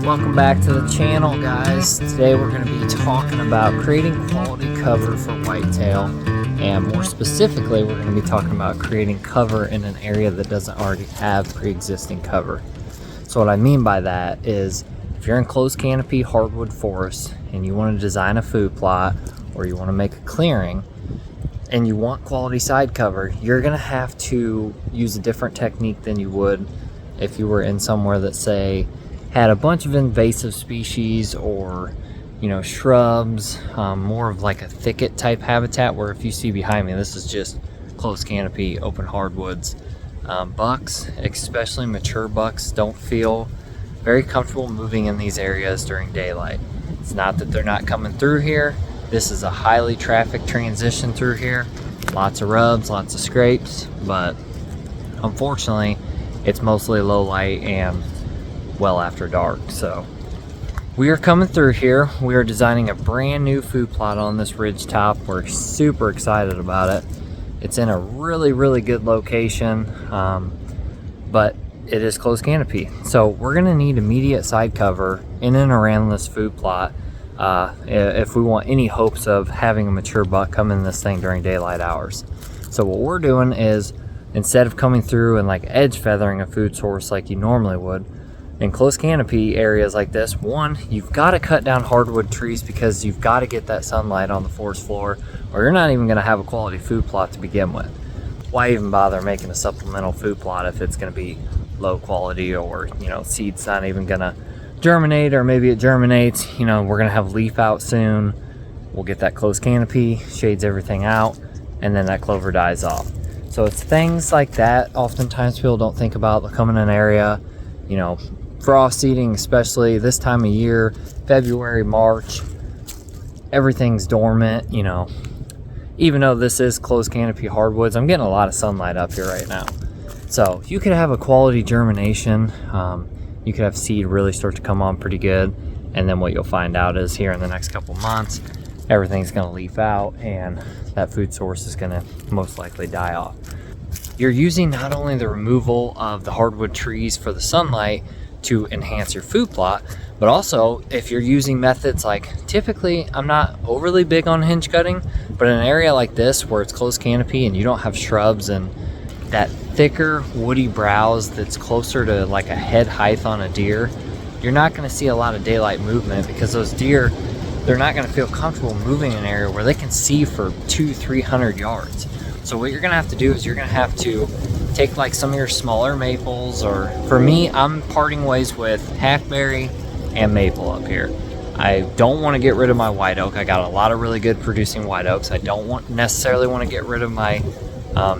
Welcome back to the channel, guys. Today we're going to be talking about creating quality cover for whitetail, and more specifically we're going to be talking about creating cover in an area that doesn't already have pre-existing cover. So what I mean by that is, if you're in closed canopy hardwood forest and you want to design a food plot or you want to make a clearing and you want quality side cover, you're going to have to use a different technique than you would if you were in somewhere that, say, had a bunch of invasive species or, shrubs, more of like a thicket type habitat, where if you see behind me, this is just closed canopy, open hardwoods. Bucks, especially mature bucks, don't feel very comfortable moving in these areas during daylight. It's not that they're not coming through here. This is a highly trafficked transition through here. Lots of rubs, lots of scrapes, but unfortunately, it's mostly low light and well after dark. So we are coming through here. We are designing a brand new food plot on this ridge top. We're super excited about it. It's in a really good location, but it is closed canopy. So we're gonna need immediate side cover in and around this food plot if we want any hopes of having a mature buck come in this thing during daylight hours. So what we're doing is, instead of coming through and like edge feathering a food source like you normally would, in closed canopy areas like this, one, you've got to cut down hardwood trees because you've got to get that sunlight on the forest floor, or you're not even going to have a quality food plot to begin with. Why even bother making a supplemental food plot if it's going to be low quality, or seed's not even going to germinate, or maybe it germinates. We're going to have leaf out soon. We'll get that closed canopy, shades everything out, and then that clover dies off. So it's things like that oftentimes people don't think about. They'll come in an area, frost seeding, especially this time of year, February, March, everything's dormant. Even though this is closed canopy hardwoods, I'm getting a lot of sunlight up here right now. So you could have a quality germination, you could have seed really start to come on pretty good, and then what you'll find out is here in the next couple months, everything's going to leaf out and that food source is going to most likely die off. You're using not only the removal of the hardwood trees for the sunlight to enhance your food plot, but also if you're using methods like, typically I'm not overly big on hinge cutting, but in an area like this where it's closed canopy and you don't have shrubs and that thicker woody browse that's closer to like a head height on a deer, you're not going to see a lot of daylight movement, because those deer, they're not going to feel comfortable moving in an area where they can see for 200-300 yards. So what you're going to have to do is you're going to have to take like some of your smaller maples, or for me, I'm parting ways with hackberry and maple up here. I don't want to get rid of my white oak. I got a lot of really good producing white oaks. I don't necessarily want to get rid of my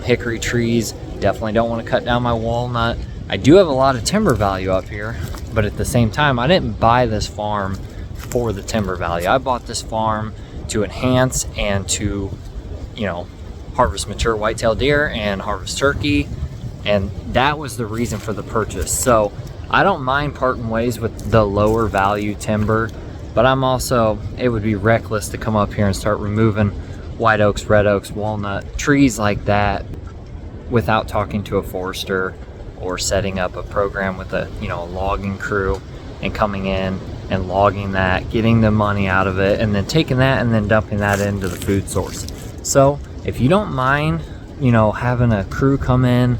hickory trees. Definitely don't want to cut down my walnut. I do have a lot of timber value up here, but at the same time, I didn't buy this farm for the timber value. I bought this farm to enhance and to, harvest mature whitetail deer and harvest turkey, and that was the reason for the purchase. So I don't mind parting ways with the lower value timber, but it would be reckless to come up here and start removing white oaks, red oaks, walnut, trees like that without talking to a forester or setting up a program with a logging crew and coming in and logging that, getting the money out of it, and then taking that and then dumping that into the food source. So if you don't mind, having a crew come in,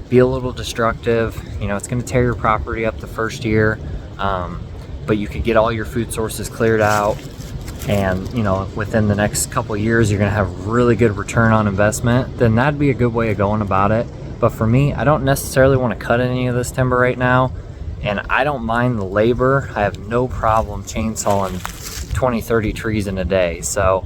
be a little destructive, it's going to tear your property up the first year, but you could get all your food sources cleared out, and within the next couple years you're going to have really good return on investment, then that'd be a good way of going about it. But for me, I don't necessarily want to cut any of this timber right now, and I don't mind the labor. I have no problem chainsawing 20-30 trees in a day. So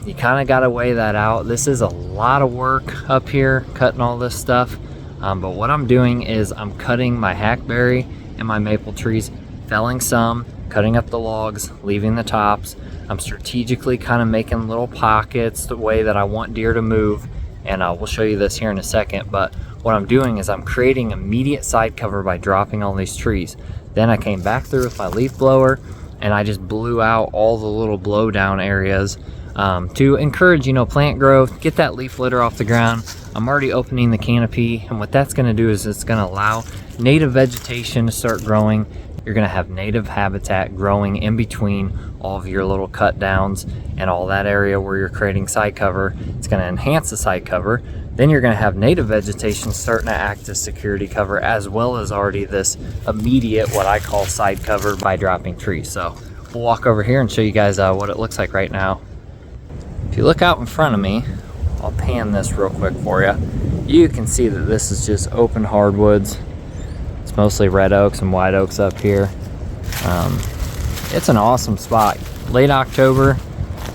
you kind of got to weigh that out. This is a lot of work up here, cutting all this stuff, but what I'm doing is I'm cutting my hackberry and my maple trees, felling some, cutting up the logs, leaving the tops. I'm strategically kind of making little pockets the way that I want deer to move, and we'll show you this here in a second. But what I'm doing is I'm creating immediate side cover by dropping all these trees. Then I came back through with my leaf blower and I just blew out all the little blow down areas to encourage, plant growth, get that leaf litter off the ground. I'm already opening the canopy, and what that's going to do is it's going to allow native vegetation to start growing. you're going to have native habitat growing in between all of your little cut downs and all that area where you're creating side cover. It's going to enhance the side cover. Then you're going to have native vegetation starting to act as security cover, as well as already this immediate, what I call side cover by dropping trees. So we'll walk over here and show you guys what it looks like right now. If you look out in front of me, I'll pan this real quick for you. You can see that this is just open hardwoods. It's mostly red oaks and white oaks up here. It's an awesome spot. Late October,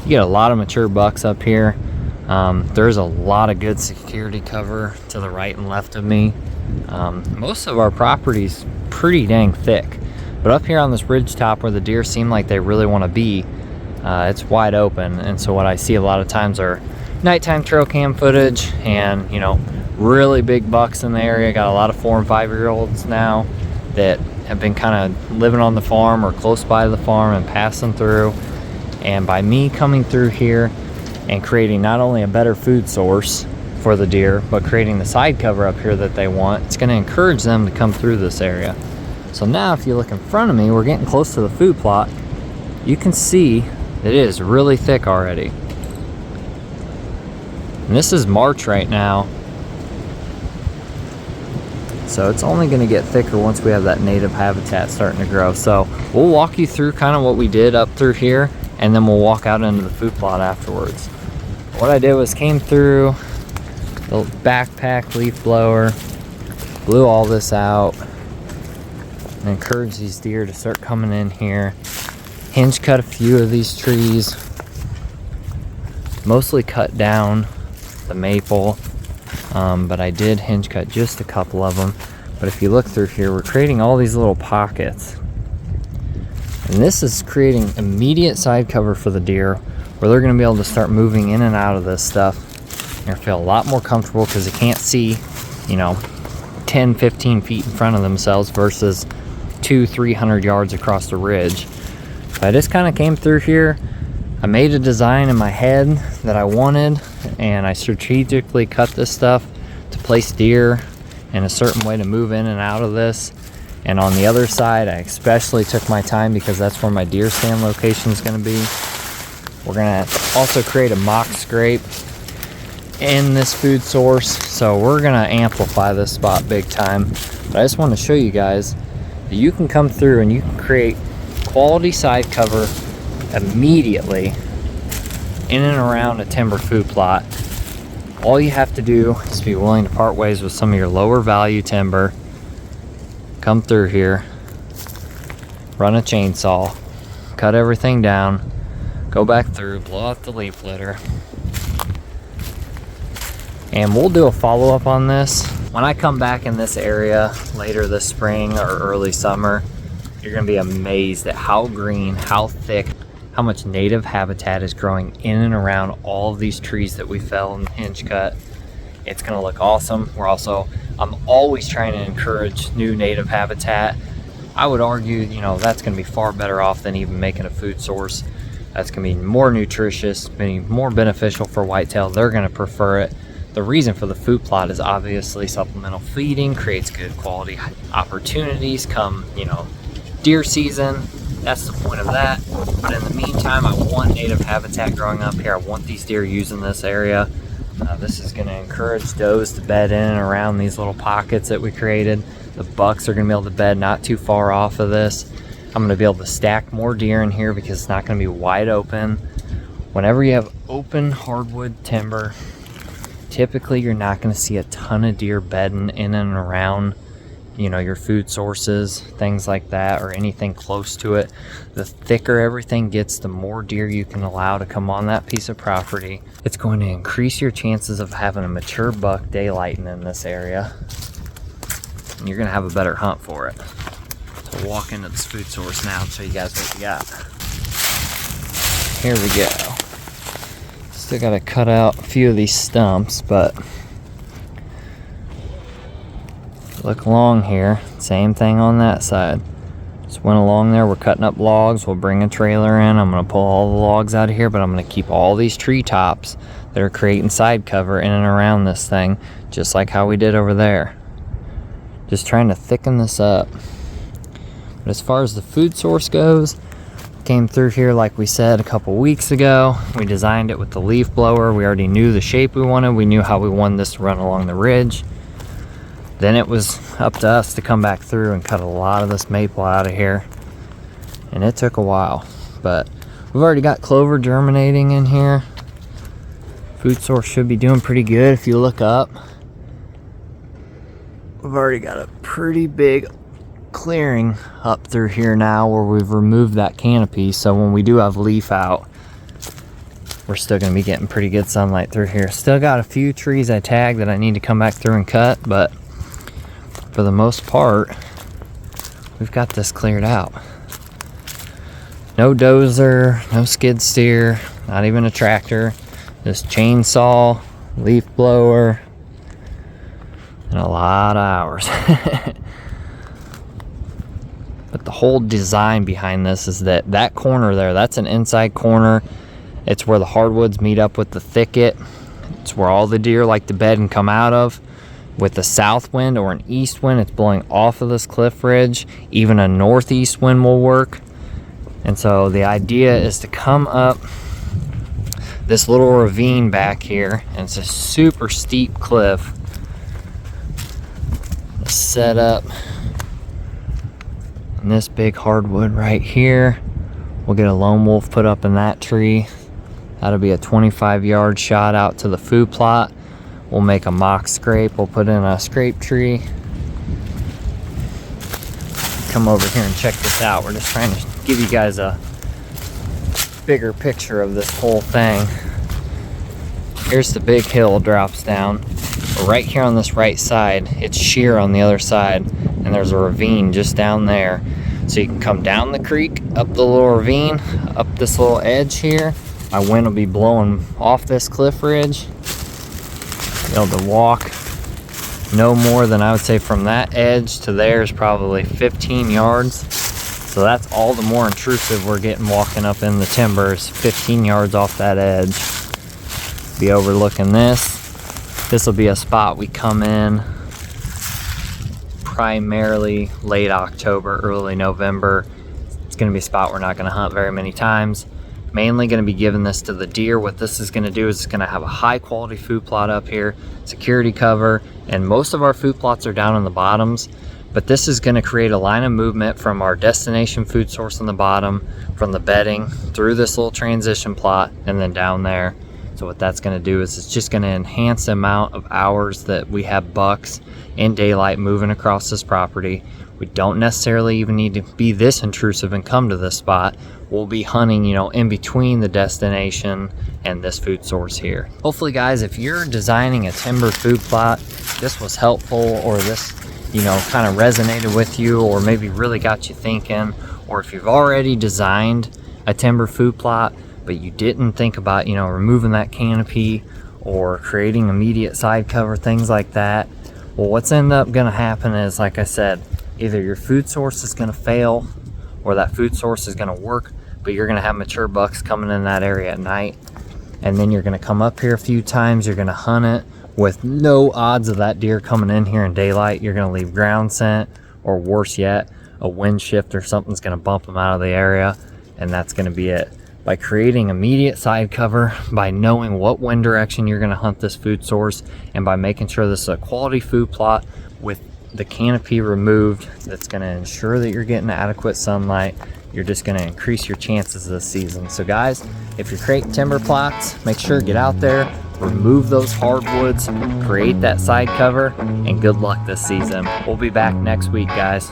you get a lot of mature bucks up here. There's a lot of good security cover to the right and left of me. Most of our property's pretty dang thick, but up here on this ridge top where the deer seem like they really want to be, it's wide open. And so what I see a lot of times are nighttime trail cam footage and, you know, really big bucks in the area. Got a lot of 4 and 5 year olds now that have been kind of living on the farm or close by the farm and passing through. And by me coming through here and creating not only a better food source for the deer, but creating the side cover up here that they want, it's going to encourage them to come through this area. So now if you look in front of me, we're getting close to the food plot. You can see it is really thick already. And this is March right now, so it's only going to get thicker once we have that native habitat starting to grow. So we'll walk you through kind of what we did up through here, and then we'll walk out into the food plot afterwards. What I did was came through the backpack leaf blower, blew all this out, and encouraged these deer to start coming in here. Hinge cut a few of these trees, mostly cut down the maple, but I did hinge cut just a couple of them. But if you look through here, we're creating all these little pockets, and this is creating immediate side cover for the deer where they're going to be able to start moving in and out of this stuff and feel a lot more comfortable because they can't see, you know, 10-15 feet in front of themselves versus 200-300 yards across the ridge. So I just kind of came through here. I made a design in my head that I wanted, and I strategically cut this stuff to place deer in a certain way to move in and out of this. And on the other side, I especially took my time because that's where my deer stand location is going to be. We're going to also create a mock scrape in this food source, so we're going to amplify this spot big time. But I just want to show you guys that you can come through and you can create quality side cover immediately in and around a timber food plot. All you have to do is be willing to part ways with some of your lower value timber. Come through here, run a chainsaw, cut everything down, go back through, blow out the leaf litter, and we'll do a follow-up on this. When I come back in this area later this spring or early summer, you're gonna be amazed at how green, how thick, how much native habitat is growing in and around all of these trees that we fell and hinge cut. It's gonna look awesome. I'm always trying to encourage new native habitat. I would argue, you know, that's gonna be far better off than even making a food source. That's gonna be more nutritious, be more beneficial for whitetail. They're gonna prefer it. The reason for the food plot is obviously supplemental feeding, creates good quality opportunities come, you know, deer season. That's the point of that. But in the meantime, I want native habitat growing up here. I want these deer using this area. This is going to encourage does to bed in and around these little pockets that we created. The bucks are going to be able to bed not too far off of this. I'm going to be able to stack more deer in here because it's not going to be wide open. Whenever you have open hardwood timber, typically you're not going to see a ton of deer bedding in and around, you know, your food sources, things like that, or anything close to it. The thicker everything gets, the more deer you can allow to come on that piece of property. It's going to increase your chances of having a mature buck daylighting in this area, and you're going to have a better hunt for it. So we'll walk into this food source now and show you guys what we got. Here we go. Still got to cut out a few of these stumps, but look along here, same thing on that side. Just went along there, we're cutting up logs, we'll bring a trailer in, I'm gonna pull all the logs out of here, but I'm gonna keep all these tree tops that are creating side cover in and around this thing, just like how we did over there. Just trying to thicken this up. But as far as the food source goes, came through here like we said a couple weeks ago. We designed it with the leaf blower. We already knew the shape we wanted. We knew how we wanted this to run along the ridge. Then it was up to us to come back through and cut a lot of this maple out of here. And it took a while, but we've already got clover germinating in here. Food source should be doing pretty good. If you look up, we've already got a pretty big clearing up through here now where we've removed that canopy, so when we do have leaf out, we're still going to be getting pretty good sunlight through here. Still got a few trees I tagged that I need to come back through and cut, but for the most part we've got this cleared out. No dozer, no skid steer, not even a tractor, just chainsaw, leaf blower, and a lot of hours. But the whole design behind this is that corner there, that's an inside corner. It's where the hardwoods meet up with the thicket. It's where all the deer like to bed and come out of. With a south wind or an east wind, it's blowing off of this cliff ridge. Even a northeast wind will work. And so the idea is to come up this little ravine back here, and it's a super steep cliff. Set up in this big hardwood right here. We'll get a lone wolf put up in that tree. That'll be a 25-yard shot out to the food plot. We'll make a mock scrape. We'll put in a scrape tree. Come over here and check this out. We're just trying to give you guys a bigger picture of this whole thing. Here's the big hill drops down. But right here on this right side, it's sheer on the other side, and there's a ravine just down there. So you can come down the creek, up the little ravine, up this little edge here. My wind will be blowing off this cliff ridge. Be able to walk no more than, I would say, from that edge to there is probably 15 yards. So that's all the more intrusive we're getting walking up in the timbers, 15 yards off that edge. Be overlooking this. This will be a spot we come in primarily late October, early November. It's going to be a spot we're not going to hunt very many times. Mainly going to be giving this to the deer. What this is going to do is it's going to have a high quality food plot up here, security cover, and most of our food plots are down in the bottoms. But this is going to create a line of movement from our destination food source on the bottom, from the bedding, through this little transition plot, and then down there. So what that's going to do is it's just going to enhance the amount of hours that we have bucks in daylight moving across this property. We don't necessarily even need to be this intrusive and come to this spot. We'll be hunting, in between the destination and this food source here. Hopefully, guys, if you're designing a timber food plot, this was helpful, or this, kind of resonated with you, or maybe really got you thinking. Or if you've already designed a timber food plot, but you didn't think about, removing that canopy or creating immediate side cover, things like that. Well, what's end up going to happen is, like I said, either your food source is going to fail or that food source is going to work, but you're going to have mature bucks coming in that area at night. And then you're going to come up here a few times. You're going to hunt it with no odds of that deer coming in here in daylight. You're going to leave ground scent, or worse yet, a wind shift or something's going to bump them out of the area, and that's going to be it. By creating immediate side cover, by knowing what wind direction you're going to hunt this food source, and by making sure this is a quality food plot with the canopy removed, that's going to ensure that you're getting adequate sunlight, you're just going to increase your chances this season. So guys, if you're creating timber plots, make sure to get out there, remove those hardwoods, create that side cover, and good luck this season. We'll be back next week, guys.